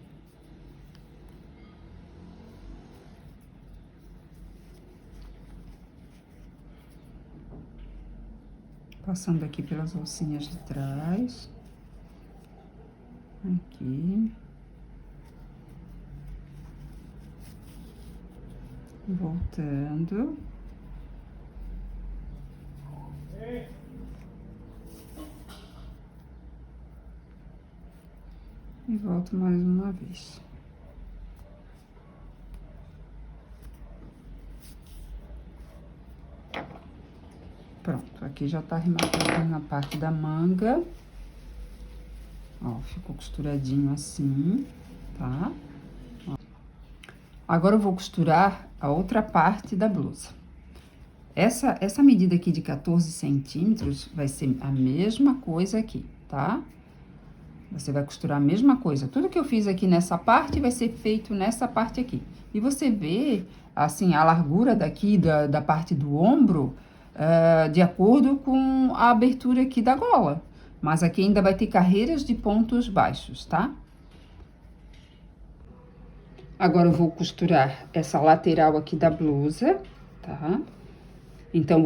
[SPEAKER 2] Passando aqui pelas alcinhas de trás. Aqui. Voltando. E volto mais uma vez. Pronto, aqui já tá arrematado na parte da manga. Ó, ficou costuradinho assim, tá? Ó. Agora eu vou costurar a outra parte da blusa. Essa medida aqui de 14 centímetros vai ser a mesma coisa aqui, tá? Você vai costurar a mesma coisa. Tudo que eu fiz aqui nessa parte vai ser feito nessa parte aqui. E você vê, assim, a largura daqui da parte do ombro, de acordo com a abertura aqui da gola. Mas aqui ainda vai ter carreiras de pontos baixos, tá? Agora eu vou costurar essa lateral aqui da blusa, tá? Então,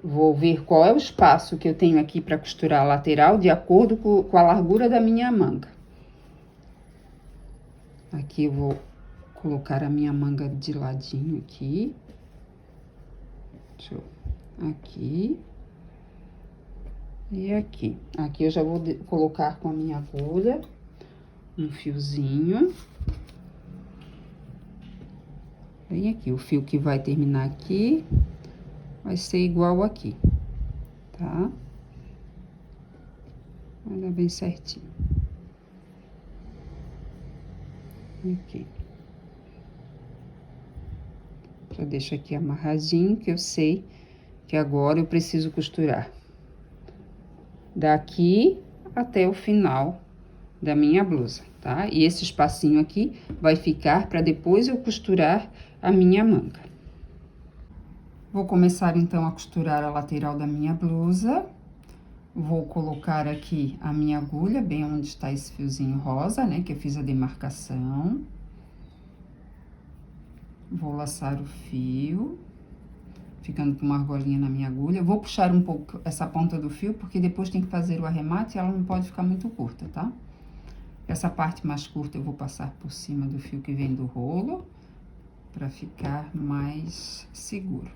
[SPEAKER 2] vou ver qual é o espaço que eu tenho aqui para costurar a lateral de acordo com a largura da minha manga. Aqui eu vou colocar a minha manga de ladinho aqui. Deixa eu... Aqui. E aqui. Aqui eu já vou colocar com a minha agulha um fiozinho. Bem aqui, o fio que vai terminar aqui vai ser igual aqui, tá? Vai dar bem certinho. Aqui. Já deixo aqui amarradinho, que eu sei que agora eu preciso costurar daqui até o final da minha blusa, tá? E esse espacinho aqui vai ficar para depois eu costurar a minha manga. Vou começar então a costurar a lateral da minha blusa. Vou colocar aqui a minha agulha, bem onde está esse fiozinho rosa, né? Que eu fiz a demarcação. Vou laçar o fio, ficando com uma argolinha na minha agulha. Vou puxar um pouco essa ponta do fio, porque depois tem que fazer o arremate e ela não pode ficar muito curta, tá? Essa parte mais curta eu vou passar por cima do fio que vem do rolo, para ficar mais seguro.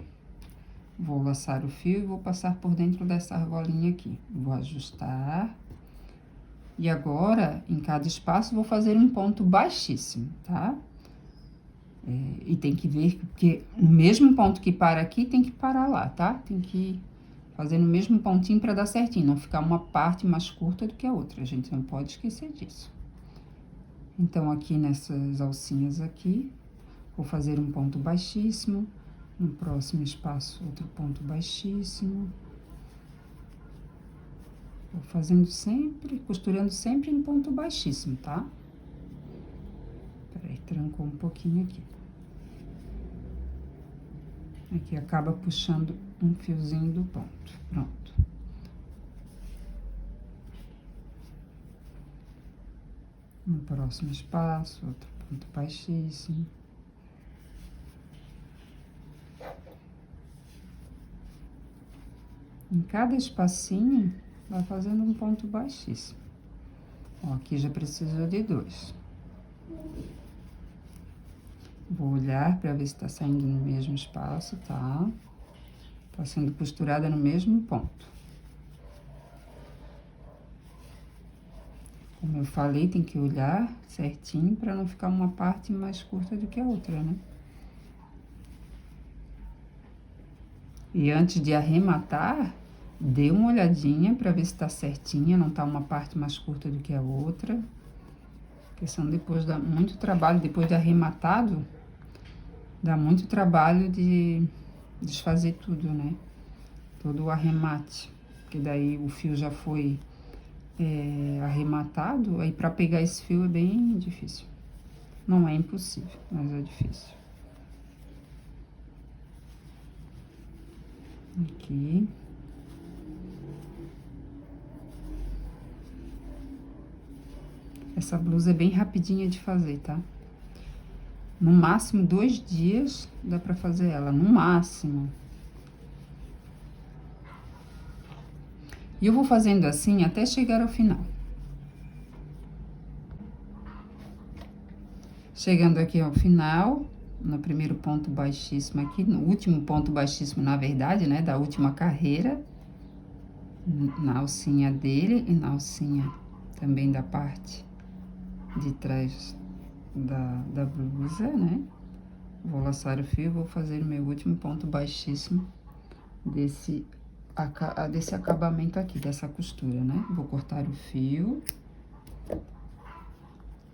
[SPEAKER 2] Vou laçar o fio e vou passar por dentro dessa argolinha aqui. Vou ajustar. E agora, em cada espaço, vou fazer um ponto baixíssimo, tá? E tem que ver que o mesmo ponto que para aqui, tem que parar lá, tá? Tem que ir fazendo o mesmo pontinho para dar certinho, não ficar uma parte mais curta do que a outra. A gente não pode esquecer disso. Então, aqui nessas alcinhas aqui, vou fazer um ponto baixíssimo. No próximo espaço, outro ponto baixíssimo. Vou fazendo sempre, costurando sempre em ponto baixíssimo, tá? Peraí, trancou um pouquinho aqui. Aqui acaba puxando um fiozinho do ponto. Pronto. No próximo espaço, outro ponto baixíssimo. Em cada espacinho, vai fazendo um ponto baixíssimo. Ó, aqui já precisou de 2. Vou olhar para ver se tá saindo no mesmo espaço, tá? Tá sendo costurada no mesmo ponto. Como eu falei, tem que olhar certinho para não ficar uma parte mais curta do que a outra, né? E antes de arrematar, dê uma olhadinha para ver se tá certinha, não tá uma parte mais curta do que a outra. Porque senão depois dá muito trabalho, depois de arrematado, dá muito trabalho de desfazer tudo, né? Todo o arremate. Porque daí o fio já foi arrematado, aí para pegar esse fio é bem difícil. Não é impossível, mas é difícil. Aqui. Essa blusa é bem rapidinha de fazer, tá? No máximo 2 dias dá pra fazer ela, no máximo. E eu vou fazendo assim até chegar ao final. Chegando aqui ao final, no primeiro ponto baixíssimo aqui, no último ponto baixíssimo, na verdade, né, da última carreira, na alcinha dele e na alcinha também da parte de trás da blusa, né? Vou laçar o fio, vou fazer o meu último ponto baixíssimo desse desse acabamento aqui, dessa costura, né? Vou cortar o fio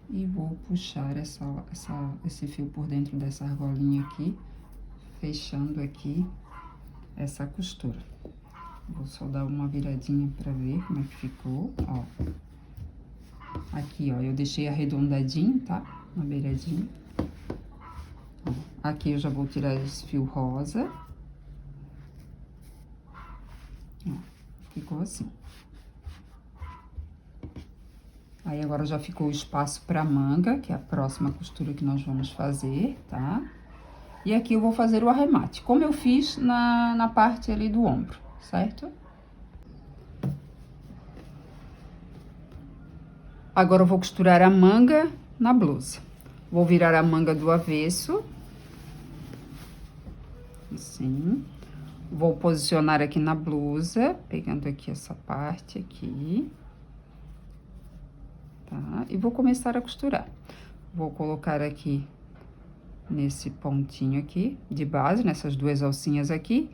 [SPEAKER 2] e vou puxar esse fio por dentro dessa argolinha aqui, fechando aqui essa costura. Vou só dar uma viradinha pra ver como é que ficou, ó. Aqui, ó, eu deixei arredondadinho, tá? Uma beiradinha. Ó, aqui eu já vou tirar esse fio rosa. Ó, ficou assim. Aí, agora já ficou o espaço pra manga, que é a próxima costura que nós vamos fazer, tá? E aqui eu vou fazer o arremate, como eu fiz na parte ali do ombro, certo? Agora eu vou costurar a manga na blusa. Vou virar a manga do avesso. Assim. Vou posicionar aqui na blusa, pegando aqui essa parte aqui. Tá? E vou começar a costurar. Vou colocar aqui nesse pontinho aqui de base, nessas duas alcinhas aqui.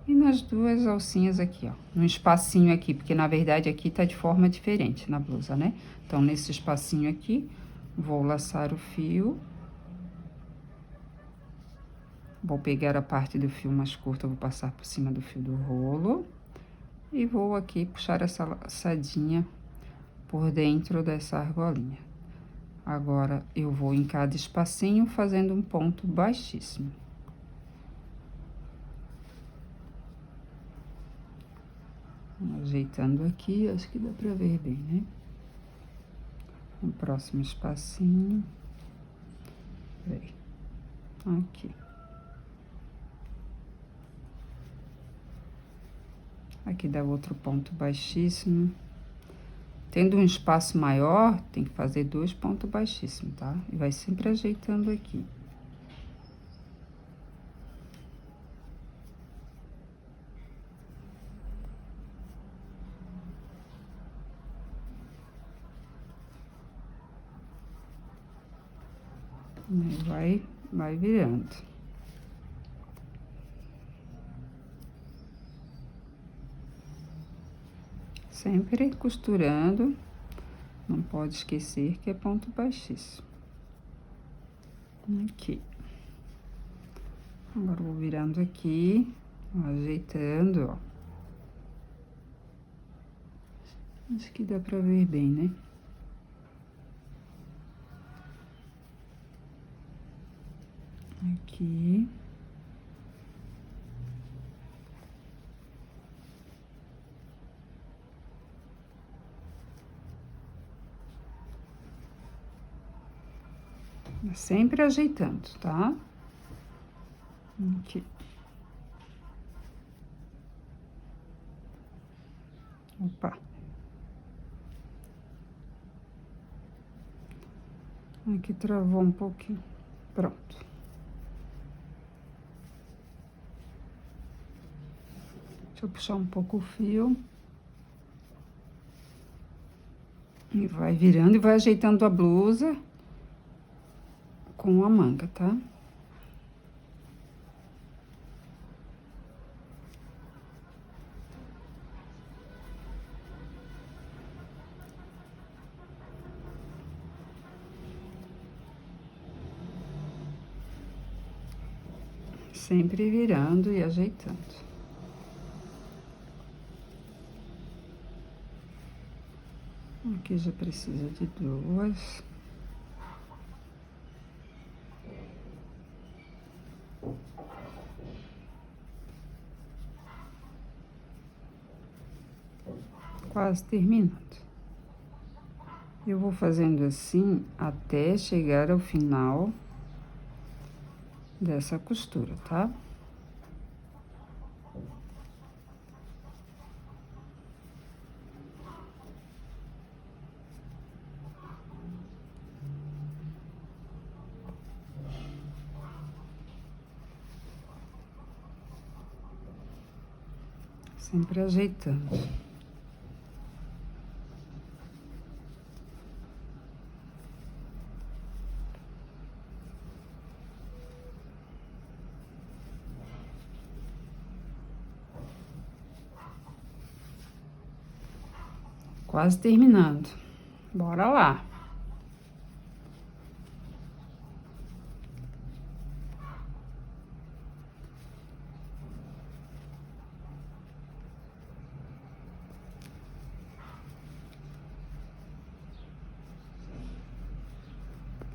[SPEAKER 2] E nas duas alcinhas aqui, ó, num espacinho aqui, porque na verdade aqui tá de forma diferente na blusa, né? Então, nesse espacinho aqui, vou laçar o fio. Vou pegar a parte do fio mais curta, vou passar por cima do fio do rolo. E vou aqui puxar essa laçadinha por dentro dessa argolinha. Agora, eu vou em cada espacinho fazendo um ponto baixíssimo. Ajeitando aqui, acho que dá pra ver bem, né? No próximo espacinho. Peraí. Aqui. Aqui dá outro ponto baixíssimo. Tendo um espaço maior, tem que fazer 2 pontos baixíssimos, tá? E vai sempre ajeitando aqui. Vai virando. Sempre costurando, não pode esquecer que é ponto baixíssimo. Aqui. Agora, vou virando aqui, ajeitando, ó. Acho que dá pra ver bem, né? Aqui. Sempre ajeitando, tá? Aqui. Opa. Aqui travou um pouquinho. Pronto. Deixa eu puxar um pouco o fio. E vai virando e vai ajeitando a blusa com a manga, tá? Sempre virando e ajeitando. Aqui já precisa de 2. Quase terminando. Eu vou fazendo assim até chegar ao final dessa costura, tá? Sempre ajeitando. Quase terminando. Bora lá.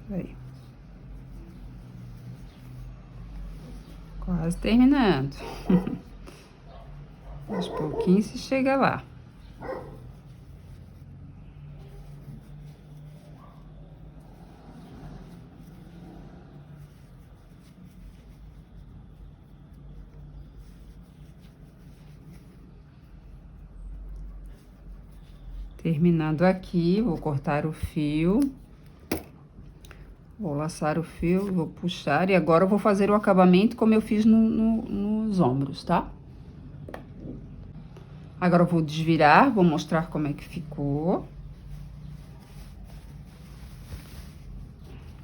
[SPEAKER 2] Aí. Quase terminando. Aos pouquinhos se chega lá. Terminando aqui, vou cortar o fio. Vou laçar o fio, vou puxar e agora eu vou fazer o acabamento como eu fiz nos ombros, tá? Agora eu vou desvirar, vou mostrar como é que ficou.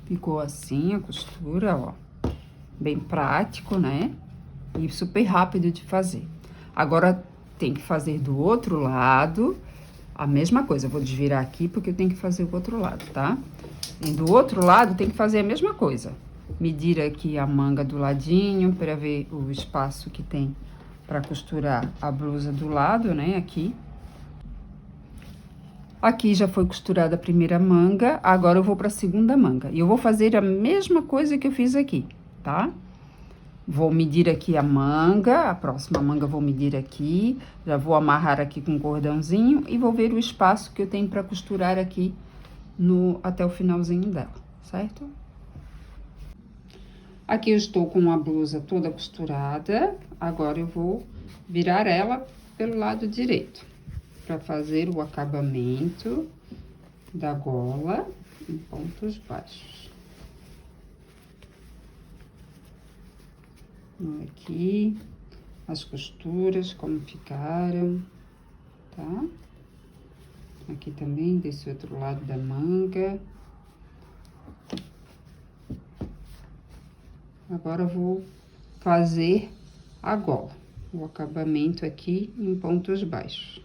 [SPEAKER 2] Ficou assim a costura, ó. Bem prático, né? E super rápido de fazer. Agora tem que fazer do outro lado a mesma coisa. Eu vou desvirar aqui porque eu tenho que fazer o outro lado, tá? E do outro lado tem que fazer a mesma coisa. Medir aqui a manga do ladinho para ver o espaço que tem para costurar a blusa do lado, né? Aqui. Aqui já foi costurada a primeira manga, agora eu vou para a segunda manga. E eu vou fazer a mesma coisa que eu fiz aqui, tá? Vou medir aqui a manga, a próxima manga eu vou medir aqui. Já vou amarrar aqui com um cordãozinho e vou ver o espaço que eu tenho para costurar aqui até o finalzinho dela, certo? Aqui eu estou com a blusa toda costurada, agora eu vou virar ela pelo lado direito, para fazer o acabamento da gola em pontos baixos. Aqui, as costuras, como ficaram, tá? Aqui também, desse outro lado da manga. Agora, eu vou fazer a gola, o acabamento aqui em pontos baixos.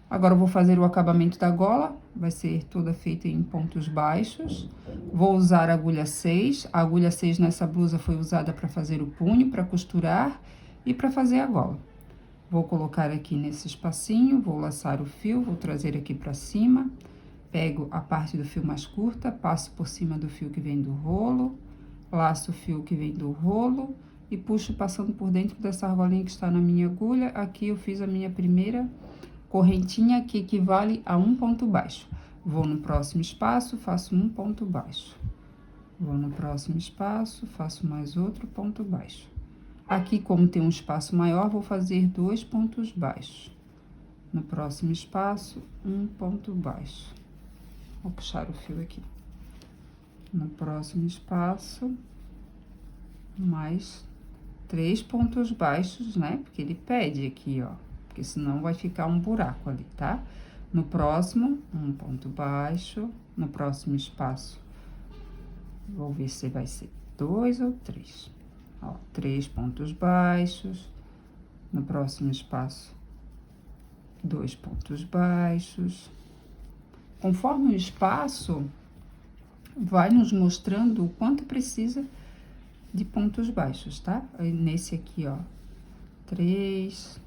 [SPEAKER 2] Agora, eu vou fazer o acabamento da gola, vai ser toda feita em pontos baixos. Vou usar a agulha 6. A agulha 6 nessa blusa foi usada para fazer o punho, para costurar e para fazer a gola. Vou colocar aqui nesse espacinho, vou laçar o fio, vou trazer aqui para cima. Pego a parte do fio mais curta, passo por cima do fio que vem do rolo, laço o fio que vem do rolo e puxo passando por dentro dessa argolinha que está na minha agulha. Aqui eu fiz a minha primeira correntinha, que equivale a um ponto baixo. Vou no próximo espaço, faço um ponto baixo. Vou no próximo espaço, faço mais outro ponto baixo. Aqui, como tem um espaço maior, vou fazer 2 pontos baixos. No próximo espaço, um ponto baixo. Vou puxar o fio aqui. No próximo espaço, mais 3 pontos baixos, né? Porque ele pede aqui, ó. Porque senão vai ficar um buraco ali, tá? No próximo, um ponto baixo. No próximo espaço, vou ver se vai ser 2 ou 3. Ó, 3 pontos baixos. No próximo espaço, 2 pontos baixos. Conforme o espaço, vai nos mostrando o quanto precisa de pontos baixos, tá? Aí, nesse aqui, ó, 3.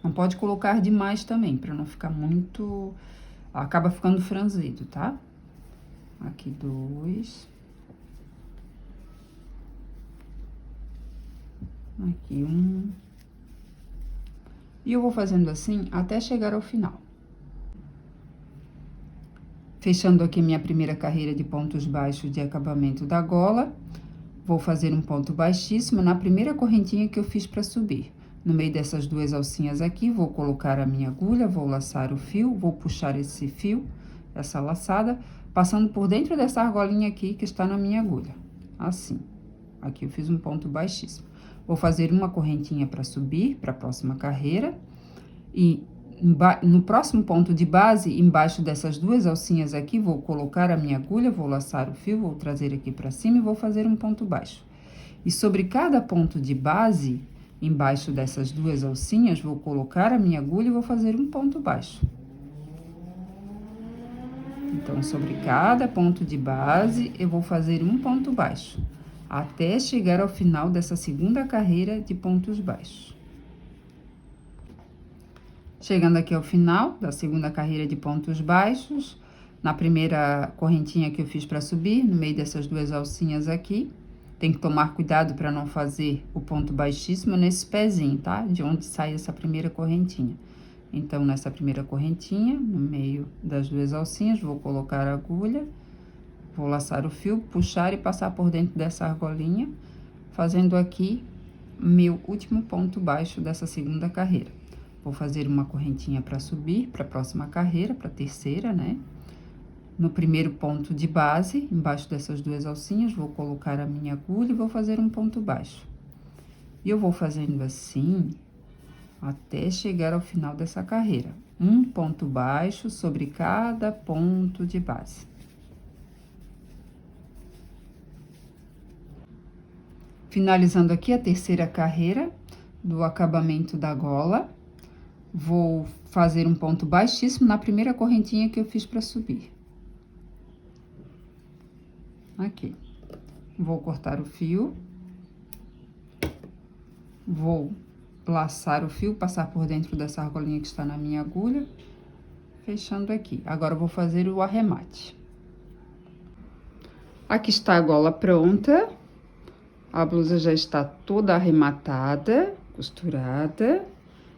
[SPEAKER 2] Não pode colocar demais também, para não ficar muito... Acaba ficando franzido, tá? Aqui, 2. Aqui, 1. E eu vou fazendo assim até chegar ao final. Fechando aqui minha primeira carreira de pontos baixos de acabamento da gola, vou fazer um ponto baixíssimo na primeira correntinha que eu fiz para subir. No meio dessas duas alcinhas aqui, vou colocar a minha agulha, vou laçar o fio, vou puxar esse fio, essa laçada, passando por dentro dessa argolinha aqui que está na minha agulha, assim. Aqui eu fiz um ponto baixíssimo. Vou fazer uma correntinha para subir para a próxima carreira e no próximo ponto de base, embaixo dessas duas alcinhas aqui, vou colocar a minha agulha, vou laçar o fio, vou trazer aqui para cima e vou fazer um ponto baixo. E sobre cada ponto de base, Embaixo dessas duas alcinhas, vou colocar a minha agulha e vou fazer um ponto baixo. Então, sobre cada ponto de base, eu vou fazer um ponto baixo, até chegar ao final dessa segunda carreira de pontos baixos. Chegando aqui ao final da segunda carreira de pontos baixos, na primeira correntinha que eu fiz para subir, no meio dessas duas alcinhas aqui, tem que tomar cuidado para não fazer o ponto baixíssimo nesse pezinho, tá? De onde sai essa primeira correntinha. Então, nessa primeira correntinha, no meio das duas alcinhas, vou colocar a agulha, vou laçar o fio, puxar e passar por dentro dessa argolinha, fazendo aqui meu último ponto baixo dessa segunda carreira. Vou fazer uma correntinha para subir para a próxima carreira, para a terceira, né? No primeiro ponto de base, embaixo dessas duas alcinhas, vou colocar a minha agulha e vou fazer um ponto baixo. E eu vou fazendo assim até chegar ao final dessa carreira. Um ponto baixo sobre cada ponto de base. Finalizando aqui a terceira carreira do acabamento da gola, vou fazer um ponto baixíssimo na primeira correntinha que eu fiz para subir. Aqui. Vou cortar o fio. Vou laçar o fio, passar por dentro dessa argolinha que está na minha agulha, fechando aqui. Agora, eu vou fazer o arremate. Aqui está a gola pronta. A blusa já está toda arrematada, costurada.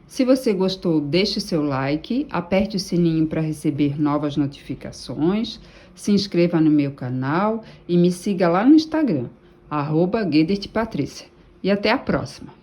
[SPEAKER 2] Se você gostou, deixe o seu like, aperte o sininho para receber novas notificações, se inscreva no meu canal e me siga lá no Instagram, @GuedertPatrícia. E até a próxima!